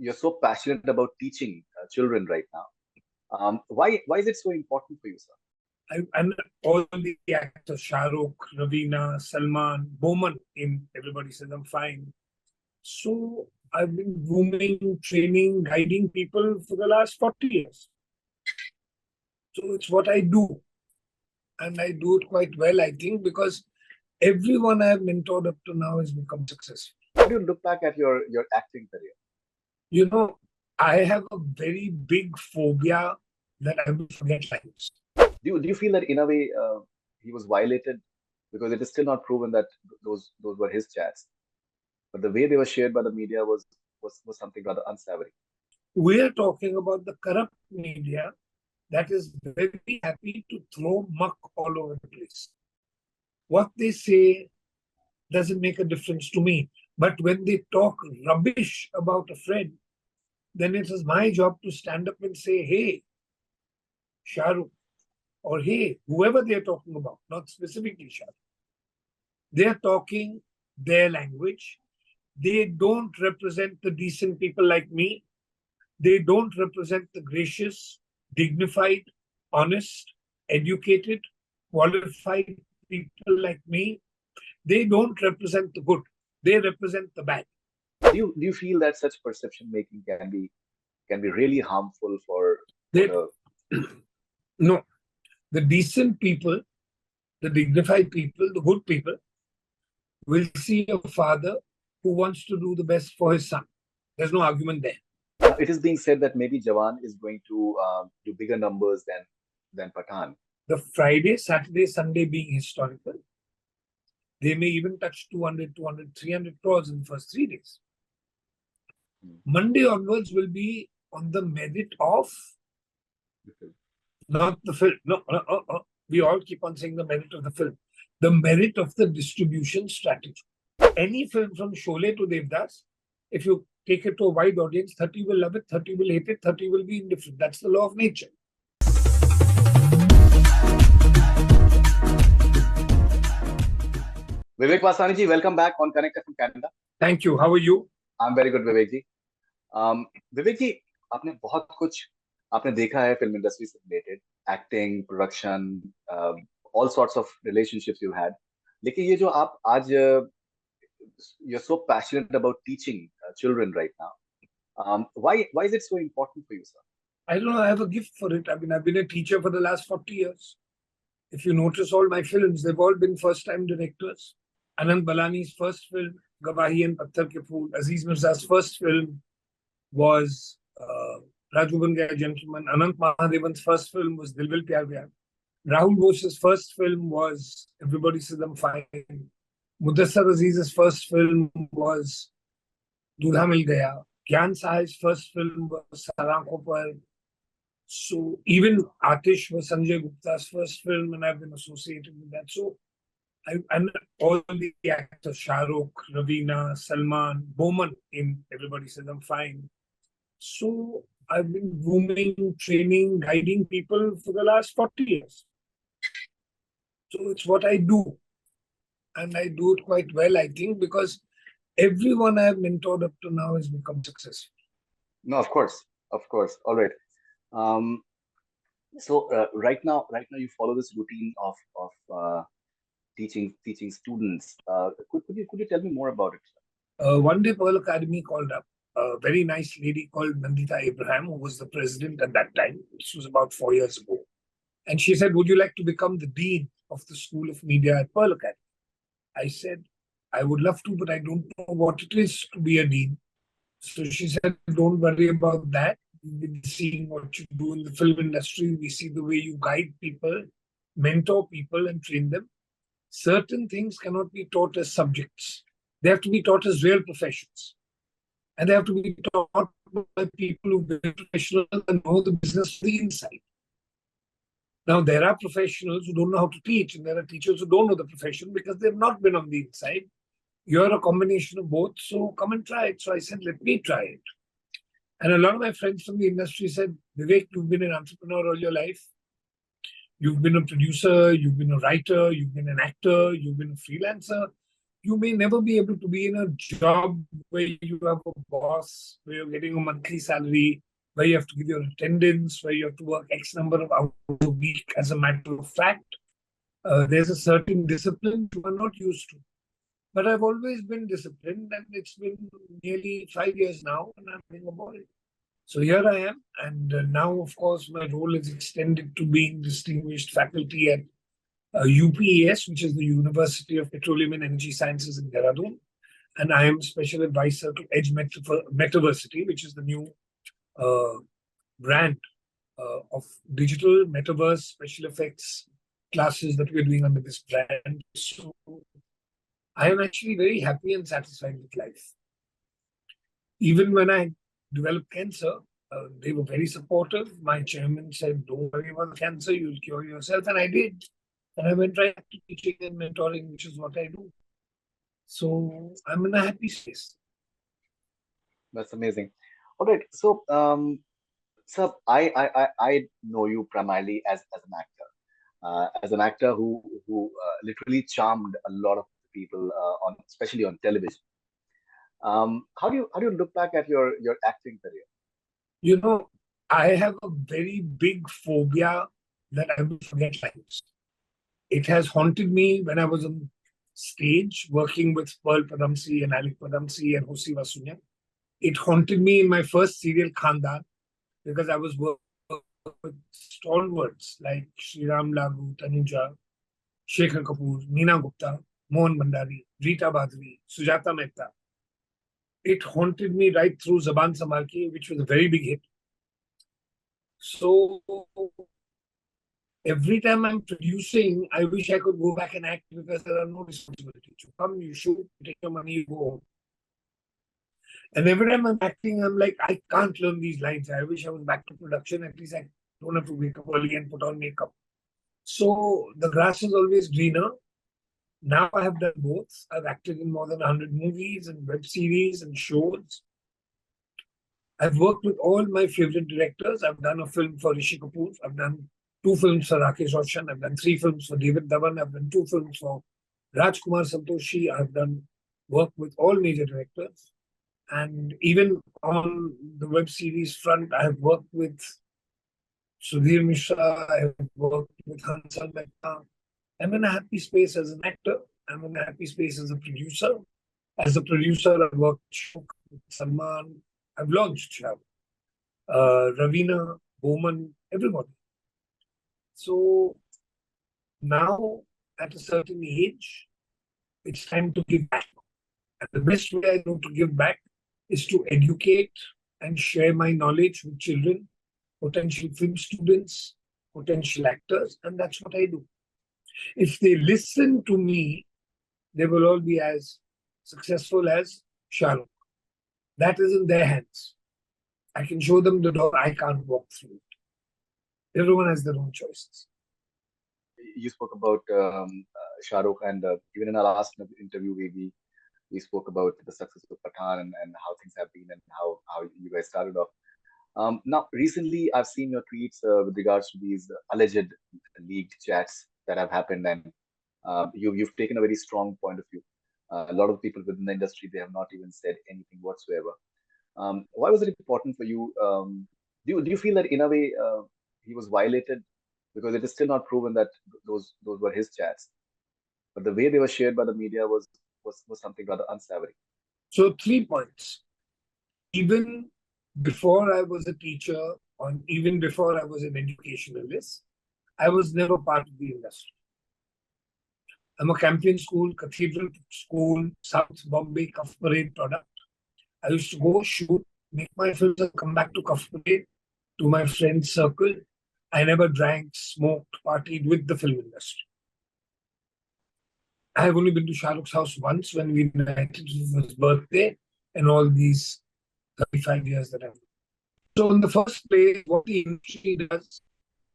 you're so passionate about teaching children right now. Why is it so important for you, sir? And all the actors, Shah Rukh, Ravina, Salman, Bowman, in everybody says I'm fine. So I've been grooming, training, guiding people for the last 40 years. So it's what I do. And I do it quite well, I think, because everyone I have mentored up to now has become successful. How do you look back at your acting career? You know, I have a very big phobia that I will forget lines. Do you feel that in a way he was violated because it is still not proven that those were his chats, but the way they were shared by the media was something rather unsavory. We are talking about the corrupt media that is very happy to throw muck all over the place. What they say doesn't make a difference to me. But when they talk rubbish about a friend, then it is my job to stand up and say, hey, Shah Rukh, or hey, whoever they're talking about, not specifically Shah Rukh. They're talking their language. They don't represent the decent people like me. They don't represent the gracious, dignified, honest, educated, qualified people like me. They don't represent the good. They represent the bad. Do you feel that such perception making can be really harmful for They, the no, the decent people, the dignified people, the good people will see a father who wants to do the best for his son. There's no argument there. it is being said that maybe Jawan is going to do bigger numbers than Pathan. The Friday, Saturday, Sunday being historical, they may even touch 200, 200, 300 crores in the first 3 days. Monday onwards will be on the merit of, not the film. No, we all keep on saying the merit of the film. The merit of the distribution strategy. Any film from Sholay to Devdas, if you take it to a wide audience, 30 will love it, 30 will hate it, 30 will be indifferent. That's the law of nature. Vivek Vaswani ji, welcome back on Connect from Canada. Thank you. How are you? I'm very good, Vivek ji. Vivek ji, आपने बहुत कुछ आपने देखा है film industry से related, acting, production, all sorts of relationships you had. लेकिन ये जो आप आज you're so passionate about teaching children right now. Why is it so important for you, sir? I don't know. I have a gift for it. I mean, I've been a teacher for the last 40 years. If you notice all my films, they've all been first-time directors. Anand Balani's first film, Gawahi and Patthar Ke Phool. Aziz Mirza's first film was Raju Ban Gaya Gentleman. Anant Mahadevan's first film was Dil Vil Pyar Vyar. Rahul Bose's first film was Everybody Says I'm Fine. Mudassar Aziz's first film was Dudha Mil Gaya. Gyan Sahai's first film was Sarankhon Par. So even Atish was Sanjay Gupta's first film, and I've been associated with that. So and all the actors, Shah Rukh, Ravina, Salman, Bowman, in Everybody Says I'm Fine. So I've been grooming, training, guiding people for the last 40 years. So it's what I do. And I do it quite well, I think, because everyone I have mentored up to now has become successful. No, of course. All right. So right now you follow this routine of teaching students. Could you tell me more about it? One day Pearl Academy called up a very nice lady called Nandita Abraham, who was the president at that time. This was about 4 years ago. And she said, would you like to become the dean of the School of Media at Pearl Academy? I said, I would love to, but I don't know what it is to be a dean. So she said, don't worry about that. We've been seeing what you do in the film industry. We see the way you guide people, mentor people, and train them. Certain things cannot be taught as subjects. They have to be taught as real professions. And they have to be taught by people who are professionals and know the business from the inside. Now, there are professionals who don't know how to teach, and there are teachers who don't know the profession because they've not been on the inside. You're a combination of both, so come and try it. So I said, let me try it. And a lot of my friends from the industry said, Vivek, you've been an entrepreneur all your life. You've been a producer, you've been a writer, you've been an actor, you've been a freelancer. you may never be able to be in a job where you have a boss, where you're getting a monthly salary, where you have to give your attendance, where you have to work X number of hours a week as a matter of fact. There's a certain discipline you are not used to. But I've always been disciplined, and it's been nearly 5 years now, and I'm being a boy. So here I am, and now, of course, my role is extended to being distinguished faculty at UPES, which is the University of Petroleum and Energy Sciences in Dehradun. And I am special advisor to Edge Metaversity, which is the new uh, brand of digital metaverse special effects classes that we're doing under this brand. So I am actually very happy and satisfied with life. Even when I developed cancer, they were very supportive. My chairman said, "Don't worry about cancer, you'll cure yourself." And I did. And I went right to teaching and mentoring, which is what I do. So I'm in a happy space. That's amazing. All right. So, sir, I know you primarily as as an actor who literally charmed a lot of people on especially on television. How do you look back at your acting career? You know, I have a very big phobia that I will forget lines. It has haunted me when I was on stage working with Pearl Padamsi and Alec Padamsi and Hosi Vasunya. It haunted me in my first serial Khandan because I was working with stalwarts like Sriram Lagu, Tanuja, Shekhar Kapoor, Neena Gupta, Mohan Bandari, Rita Badri, Sujata Mehta. It haunted me right through Zaban Samal Ke, which was a very big hit. So every time I'm producing, I wish I could go back and act because there are no responsibilities. You come, you shoot, you take your money, you go home. And every time I'm acting, I'm like, I can't learn these lines. I wish I was back to production. At least I don't have to wake up early and put on makeup. So the grass is always greener. Now I have done both. I've acted in more than 100 movies and web series and shows. I've worked with all my favorite directors. I've done a film for Rishi Kapoor. I've done 2 films for Rakesh Roshan. I've done 3 films for David Dhawan. I've done 2 films for Rajkumar Santoshi. I've done work with all major directors. And even on the web series front, I have worked with Sudhir Mishra. I have worked with Hansal Mehta. I'm in a happy space as an actor. I'm in a happy space as a producer. As a producer, I've worked with Salman. I've launched Ravina, Bowman, everybody. So now, at a certain age, it's time to give back. And the best way I know to give back is to educate and share my knowledge with children, potential film students, potential actors, and that's what I do. If they listen to me, they will all be as successful as Shah Rukh. That is in their hands. I can show them the door, I can't walk through it. Everyone has their own choices. You spoke about Shah Rukh, and even in our last interview, we spoke about the success of Pathan and how things have been and how you guys started off. Now, recently, I've seen your tweets with regards to these alleged leaked chats that have happened, and you've taken a very strong point of view. A lot of people within the industry, they have not even said anything whatsoever. Why was it important for you? Do you feel that in a way he was violated because it is still not proven that those were his chats, but the way they were shared by the media was something rather unsavory. So 3 points. Even before I was a teacher, or even before I was an educationalist, I was never part of the industry. I'm a Campion School, Cathedral School, South Bombay Cuff Parade product. I used to go shoot, make my films, and come back to Cuff Parade, to my friend's circle. I never drank, smoked, partied with the film industry. I have only been to Shah Rukh's house once when we met for his birthday and all these 35 years that I've been. So in the first place, what the industry does,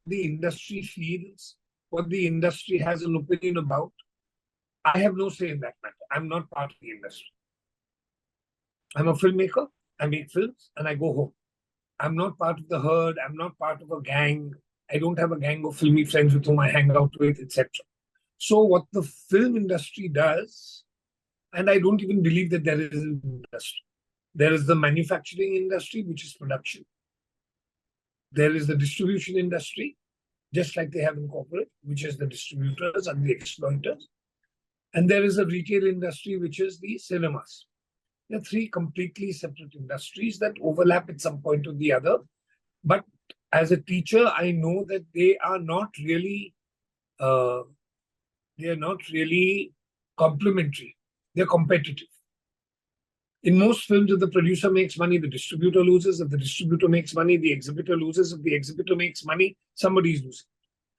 the industry feels, what the industry has an opinion about, I have no say in that matter. I'm not part of the industry. I'm a filmmaker, I make films, and I go home. I'm not part of the herd, I'm not part of a gang. I don't have a gang of filmy friends with whom I hang out with, etc. So what the film industry does And I don't even believe that there is an industry. There is the manufacturing industry, which is production. There is the distribution industry, just like they have in corporate, which is the distributors and the exploiters. And there is a retail industry, which is the cinemas. There are three completely separate industries that overlap at some point or the other. But as a teacher, I know that they are not really uh, complementary. They're competitive. In most films, if the producer makes money, the distributor loses. If the distributor makes money, the exhibitor loses. If the exhibitor makes money, somebody is losing.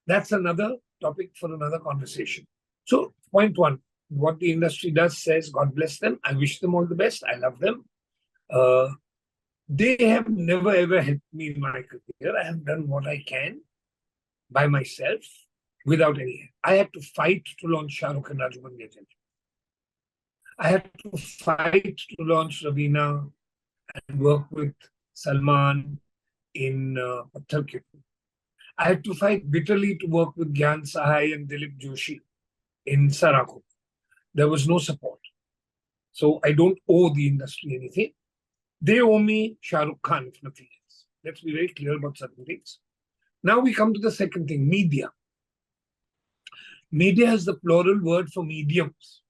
That's another topic for another conversation. So, point one, what the industry does says, God bless them. I wish them all the best. I love them. They have never ever helped me in my career. I have done what I can by myself without any help. I had to fight to launch Shah Rukh and Rajuban Gate. I had to fight to launch Ravina and work with Salman in Patthar Ke Phool. I had to fight bitterly to work with Gyan Sahai and Dilip Joshi in Sarako. There was no support. So I don't owe the industry anything. They owe me Shah Rukh Khan, if nothing else. Let's be very clear about certain things. Now we come to the second thing, media. Media is the plural word for mediums.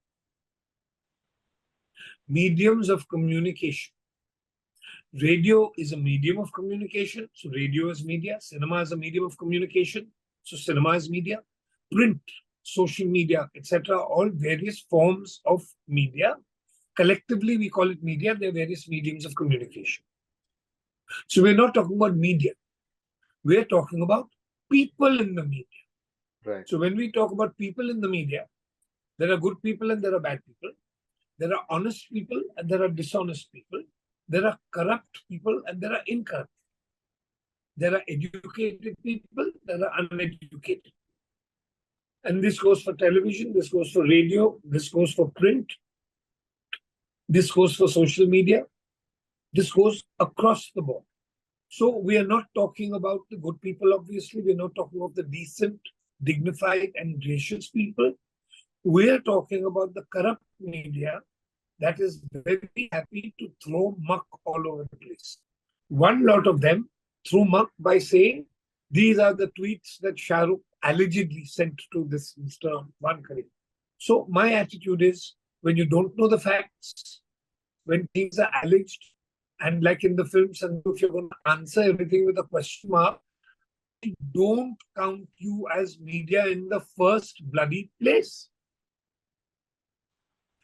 Mediums of communication. Radio is a medium of communication, so radio is media. Cinema is a medium of communication, so cinema is media. Print, social media, etc., all various forms of media. Collectively, we call it media. There are various mediums of communication. So we're not talking about media. We're talking about people in the media. Right. So when we talk about people in the media, there are good people and there are bad people. There are honest people and there are dishonest people. There are corrupt people and there are incorrupt. There are educated people, there are uneducated. And this goes for television, this goes for radio, this goes for print, this goes for social media, this goes across the board. So we are not talking about the good people, obviously. We're not talking about the decent, dignified, and gracious people. We're talking about the corrupt media that is very happy to throw muck all over the place. One lot of them threw muck by saying, these are the tweets that Shah Rukh allegedly sent to this Mr. Wankhede. So my attitude is, when you don't know the facts, when things are alleged, and like in the films, and if you're going to answer everything with a question mark, don't count you as media in the first bloody place.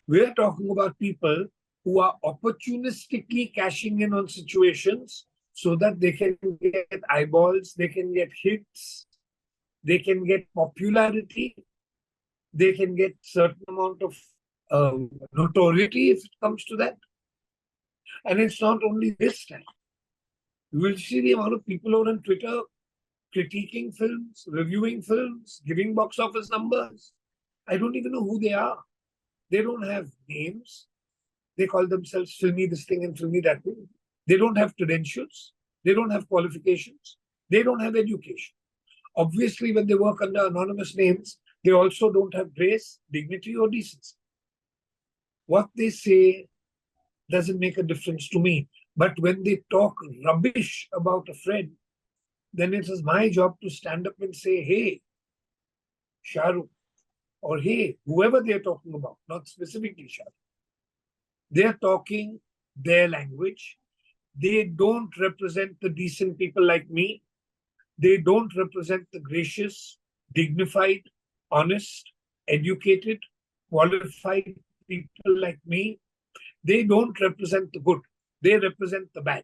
We're talking about people who are opportunistically cashing in on situations so that they can get eyeballs, they can get hits, they can get popularity, they can get certain amount of notoriety if it comes to that. And it's not only this time. You will see the amount of people on Twitter critiquing films, reviewing films, giving box office numbers. I don't even know who they are. They don't have names. They call themselves filmy this thing and filmy that thing. They don't have credentials. They don't have qualifications. They don't have education. Obviously, when they work under anonymous names, they also don't have grace, dignity, or decency. What they say doesn't make a difference to me. But when they talk rubbish about a friend, then it is my job to stand up and say, hey, Shah Rukh, or hey, whoever they're talking about, not specifically Shah Rukh. They're talking their language. They don't represent the decent people like me. They don't represent the gracious, dignified, honest, educated, qualified people like me. They don't represent the good. They represent the bad.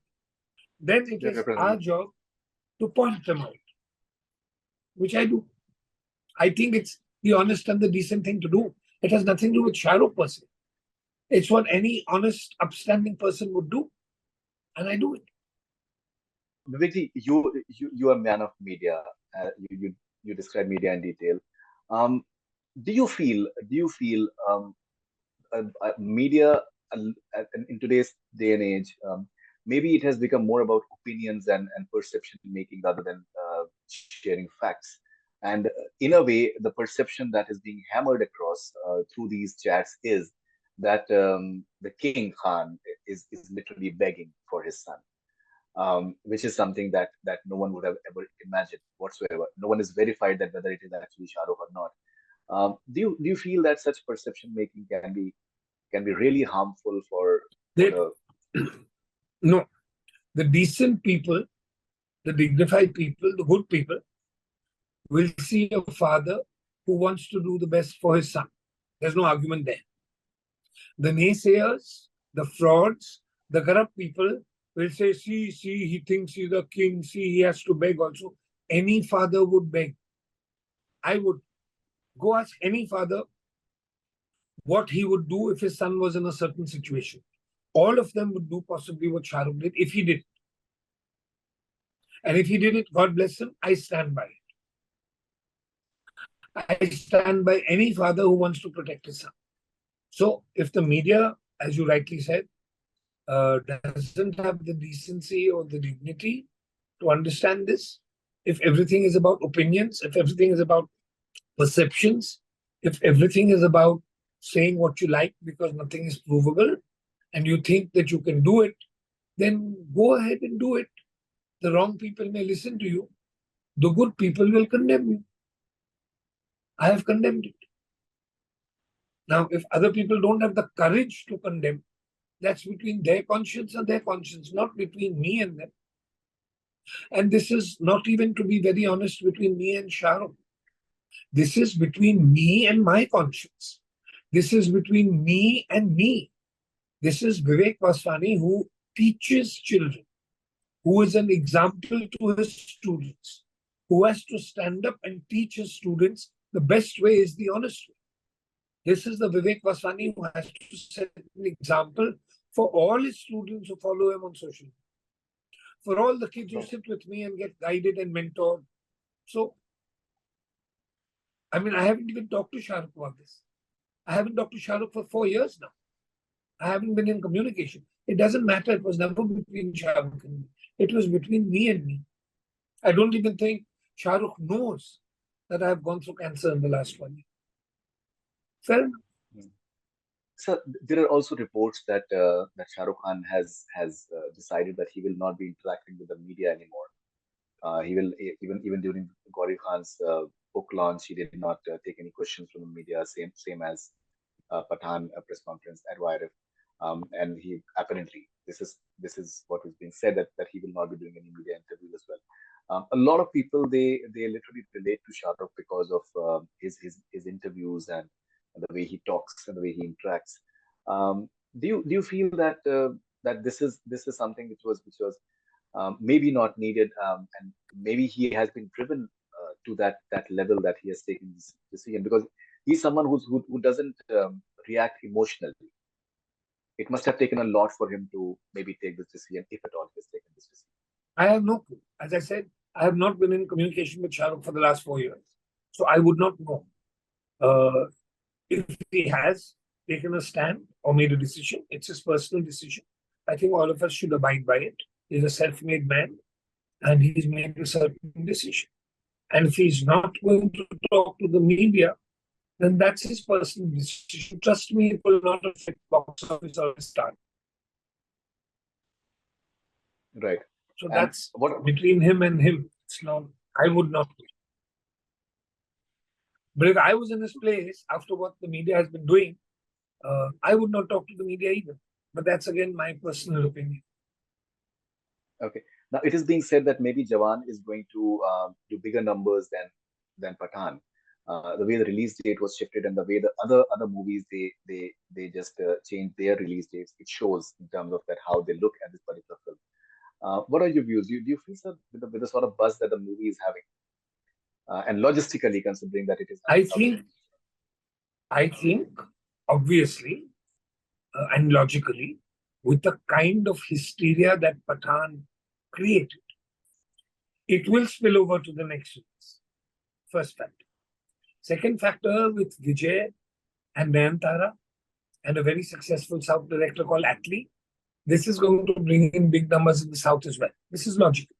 Then it is our job to point them out, which I do. I think it's the honest and the decent thing to do. It has nothing to do with Shah Rukh per se. It's what any honest, upstanding person would do. And I do it. Vivek, you are a man of media. You describe media in detail. Um, do you feel media in today's day and age, maybe it has become more about opinions and perception making rather than sharing facts. And in a way, the perception that is being hammered across through these chats is that the King Khan is literally begging for his son, which is something that no one would have ever imagined whatsoever. No one is verified that whether it is actually Shah Rukh or not. Do you feel that such perception making can be really harmful for They, the no, the decent people, the dignified people, the good people will see a father who wants to do the best for his son. There's no argument there. The naysayers, the frauds, the corrupt people will say, see, he thinks he's a king, see, he has to beg also. Any father would beg. I would go ask any father what he would do if his son was in a certain situation. All of them would do possibly what Shah Rukh did if he did. And if he did it, God bless him, I stand by it. I stand by any father who wants to protect his son. So if the media, as you rightly said, doesn't have the decency or the dignity to understand this, if everything is about opinions, if everything is about perceptions, if everything is about saying what you like because nothing is provable, and you think that you can do it, then go ahead and do it. The wrong people may listen to you. The good people will condemn you. I have condemned it. Now, if other people don't have the courage to condemn, that's between their conscience and their conscience, not between me and them. And this is not even, to be very honest, between me and Shah Rukh. This is between me and my conscience. This is between me and me. This is Viveck Vaswani, who teaches children, who is an example to his students, who has to stand up and teach his students the best way is the honest way. This is the Viveck Vaswani who has to set an example for all his students who follow him on social media, for all the kids who sit with me and get guided and mentored. So, I mean, I haven't even talked to Shah Rukh about this. I haven't talked to Shah Rukh for 4 years now. I haven't been in communication. It doesn't matter. It was never between Shah Rukh and me. It was between me and me. I don't even think Shah Rukh knows that I have gone through cancer in the last 1 year. Fair enough. So there are also reports that Shah Rukh Khan has decided that he will not be interacting with the media anymore. He will even during Gauri Khan's book launch, he did not take any questions from the media. Same as Pathan press conference at YRF. And he apparently this is what is being said that he will not be doing any media interviews as well. A lot of people they literally relate to Shah Rukh because of his interviews and the way he talks and the way he interacts. Do you feel that this is something which was maybe not needed, and maybe he has been driven to that level that he has taken this decision because he's someone who doesn't react emotionally. It must have taken a lot for him to maybe take this decision, if at all he has taken this decision. I have no clue. As I said, I have not been in communication with Shah Rukh for the last 4 years. So I would not know if he has taken a stand or made a decision. It's his personal decision. I think all of us should abide by it. He's a self-made man and he's made a certain decision. And if he's not going to talk to the media, then that's his personal decision. Trust me, it will not affect box office or his start. Right. So And that's what between him and him. It's not, I would not. But if I was in his place after what the media has been doing, I would not talk to the media either. But that's again my personal opinion. Okay. Now it is being said that maybe Jawan is going to do bigger numbers than Pathan. The way the release date was shifted and the way the other movies they just changed their release dates. It shows in terms of that how they look at this particular film. What are your views? Do you feel so with the sort of buzz that the movie is having, and logistically considering that it is I 100,000? think, obviously and logically, with the kind of hysteria that Pathan created, it will spill over to the next release. First factor. Second factor, with Vijay and Nayantara and a very successful South director called Atlee, this is going to bring in big numbers in the South as well. This is logical.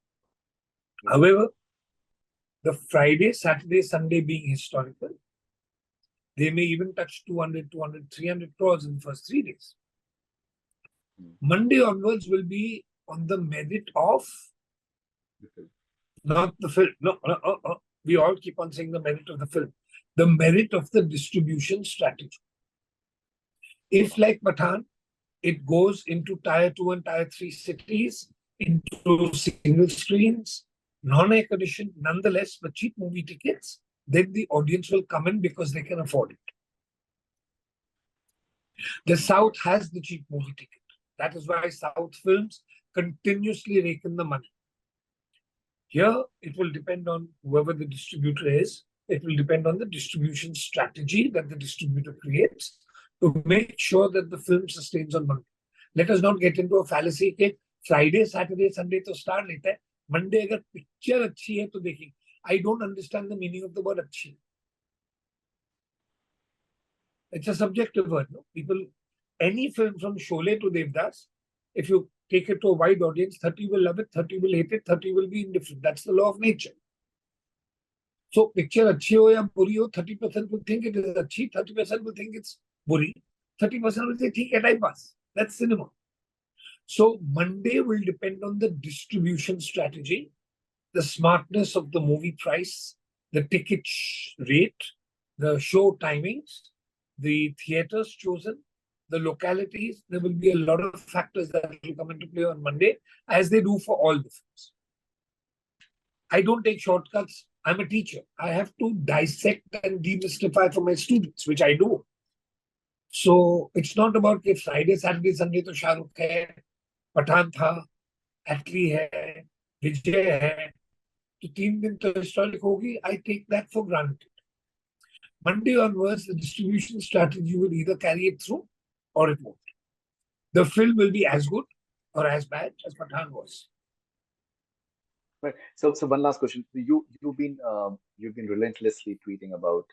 However, the Friday, Saturday, Sunday being historical, They may even touch 200, 200, 300 crores in the first 3 days. Monday onwards will be on the merit of, not the film. No. We all keep on saying the merit of the film. The merit of the distribution strategy. If, like Pathan, it goes into tier 2 and tier 3 cities, into single screens, non-air condition, nonetheless, but cheap movie tickets, then the audience will come in because they can afford it. The South has the cheap movie ticket. That is why South films continuously rake in the money. Here, it will depend on whoever the distributor is. It will depend on the distribution strategy that the distributor creates to make sure that the film sustains on Monday. Let us not get into a fallacy that Friday, Saturday, Sunday to star leta hai. Monday agar picture achhi hai to dekhi. I don't understand the meaning of the word achhi. It's a subjective word. No? People, any film from Sholay to Devdas, if you take it to a wide audience, 30 will love it, 30 will hate it, 30 will be indifferent. That's the law of nature. So picture achhi ho ya buri ho, 30% will think it is achhi, 30% will think it's buri, 30% will say theek hai, time pass. That's cinema. So Monday will depend on the distribution strategy, the smartness of the movie price, the ticket rate, the show timings, the theaters chosen, the localities. There will be a lot of factors that will come into play on Monday, as they do for all the films. I don't take shortcuts. I'm a teacher. I have to dissect and demystify for my students, which I do. So it's not about if Friday, Saturday, Sunday to Shah Rukh hai, Pathan tha, Atli hai, Vijay hai, to 3 दिन तो historic होगी. I take that for granted. Monday onwards, the distribution strategy will either carry it through or it won't. The film will be as good or as bad as Pathan was. Right. So one last question. You've been relentlessly tweeting about,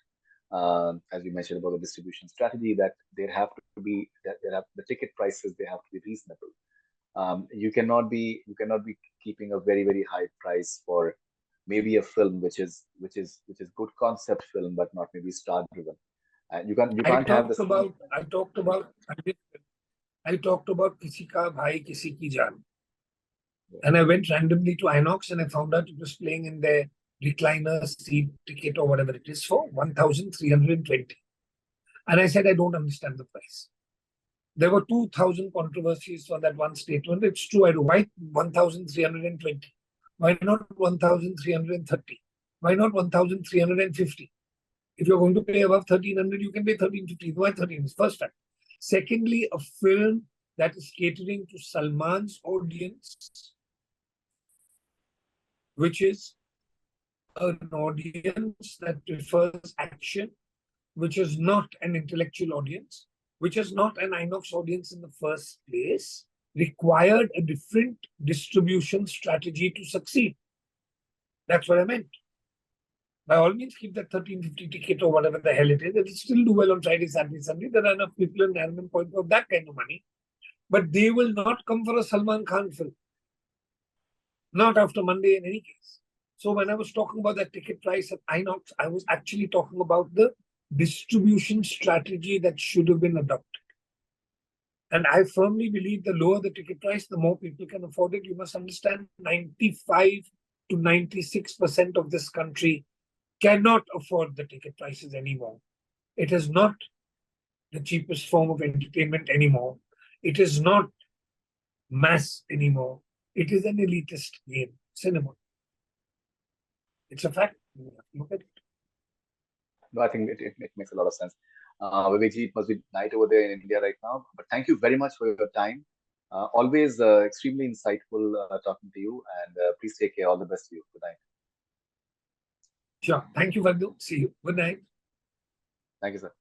as you mentioned, about the distribution strategy, that the ticket prices, they have to be reasonable. You cannot be keeping a very, very high price for maybe a film which is good concept film but not maybe star driven. You can't have this. I talked about Kisi Ka Bhai Kisi Ki Jaan. And I went randomly to Inox and I found out it was playing in their recliner seat ticket or whatever it is for 1,320. And I said, I don't understand the price. There were 2,000 controversies for that one statement. It's true. I do. Why 1,320? Why not 1,330? Why not 1,350? If you're going to pay above 1,300, you can pay 1,350. Why 13 is first fact. Secondly, a film that is catering to Salman's audience, which is an audience that prefers action, which is not an intellectual audience, which is not an Inox audience in the first place, required a different distribution strategy to succeed. That's what I meant. By all means, keep that 1,350 ticket or whatever the hell it is. It will still do well on Friday, Saturday, Sunday. There are enough people in Narman Point for that kind of money. But they will not come for a Salman Khan film. Not after Monday in any case. So when I was talking about that ticket price at Inox, I was actually talking about the distribution strategy that should have been adopted. And I firmly believe the lower the ticket price, the more people can afford it. You must understand 95 to 96% of this country cannot afford the ticket prices anymore. It is not the cheapest form of entertainment anymore. It is not mass anymore. It is an elitist game, cinema. It's a fact. Look at it. No, I think it makes a lot of sense. Vivekji, it must be night over there in India right now. But thank you very much for your time. Always extremely insightful talking to you. And please take care. All the best to you. Good night. Sure. Thank you, Vandu. See you. Good night. Thank you, sir.